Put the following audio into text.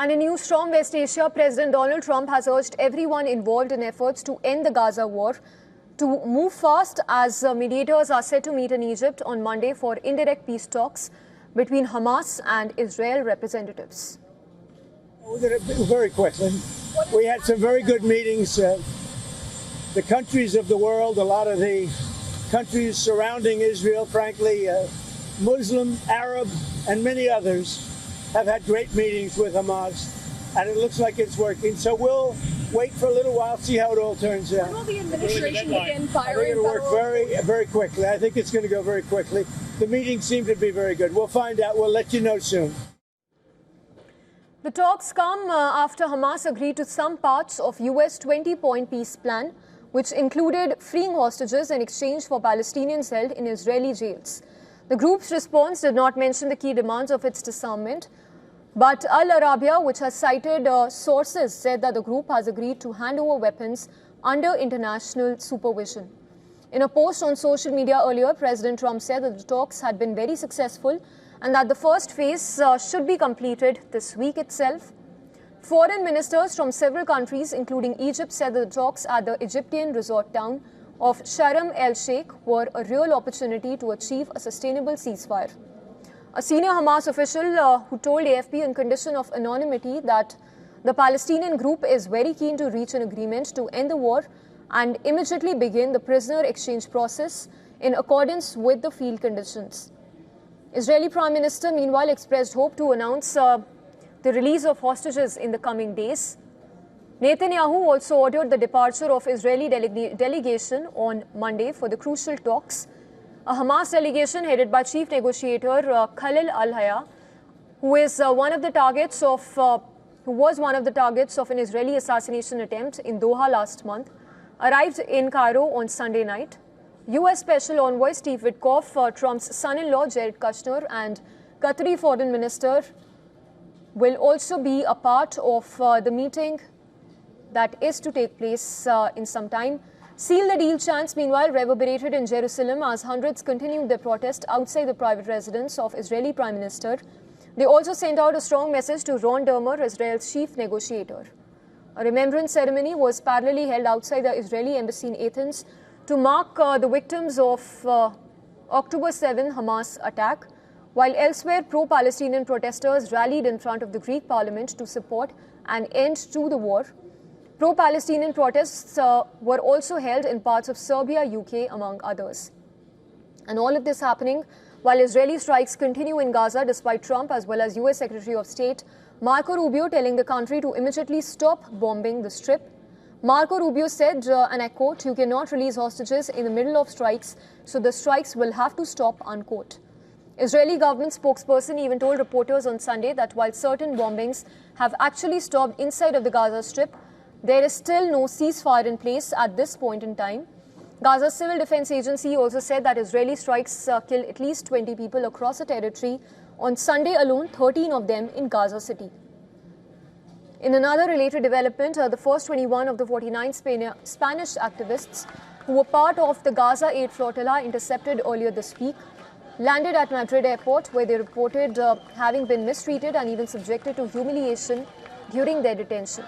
And in news from West Asia, President Donald Trump has urged everyone involved in efforts to end the Gaza war to move fast as mediators are set to meet in Egypt on Monday for indirect peace talks between Hamas and Israel representatives. Very quickly. We had some very good meetings. The countries of the world, a lot of the countries surrounding Israel, frankly, Muslim, Arab, and many others have had great meetings with Hamas, and it looks like it's working. So we'll wait for a little while, see how it all turns out. When will the administration begin firing? I think it'll work very quickly. I think it's going to go very quickly. The meetings seem to be very good. We'll find out. We'll let you know soon. The talks come after Hamas agreed to some parts of US 20-point peace plan, which included freeing hostages in exchange for Palestinians held in Israeli jails. The group's response did not mention the key demands of its disarmament, but Al Arabiya, which has cited sources, said that the group has agreed to hand over weapons under international supervision. In a post on social media earlier, President Trump said that the talks had been very successful and that the first phase should be completed this week itself. Foreign ministers from several countries, including Egypt, said that the talks at the Egyptian resort town of Sharm el-Sheikh were a real opportunity to achieve a sustainable ceasefire. A senior Hamas official who told AFP on condition of anonymity that the Palestinian group is very keen to reach an agreement to end the war and immediately begin the prisoner exchange process in accordance with the field conditions. Israeli Prime Minister, meanwhile, expressed hope to announce the release of hostages in the coming days. Netanyahu also ordered the departure of Israeli delegation on Monday for the crucial talks. A Hamas delegation headed by chief negotiator Khalil al-Hayya, who was one of the targets of an Israeli assassination attempt in Doha last month, arrived in Cairo on Sunday night. U.S. Special Envoy Steve Witkoff, Trump's son-in-law Jared Kushner, and Qatari Foreign Minister will also be a part of the meeting that is to take place in some time. Seal the deal chants, meanwhile, reverberated in Jerusalem as hundreds continued their protest outside the private residence of Israeli Prime Minister. They also sent out a strong message to Ron Dermer, Israel's chief negotiator. A remembrance ceremony was parallelly held outside the Israeli embassy in Athens to mark the victims of October 7 Hamas attack, while elsewhere pro-Palestinian protesters rallied in front of the Greek parliament to support an end to the war. Pro-Palestinian protests were also held in parts of Serbia, UK, among others. And all of this happening while Israeli strikes continue in Gaza, despite Trump as well as US Secretary of State Marco Rubio telling the country to immediately stop bombing the Strip. Marco Rubio said, and I quote, "You cannot release hostages in the middle of strikes, so the strikes will have to stop," unquote. Israeli government spokesperson even told reporters on Sunday that while certain bombings have actually stopped inside of the Gaza Strip, there is still no ceasefire in place at this point in time. Gaza's Civil Defense Agency also said that Israeli strikes killed at least 20 people across the territory. On Sunday alone, 13 of them in Gaza City. In another related development, the first 21 of the 49 Spanish activists who were part of the Gaza aid flotilla intercepted earlier this week landed at Madrid airport, where they reported having been mistreated and even subjected to humiliation during their detention.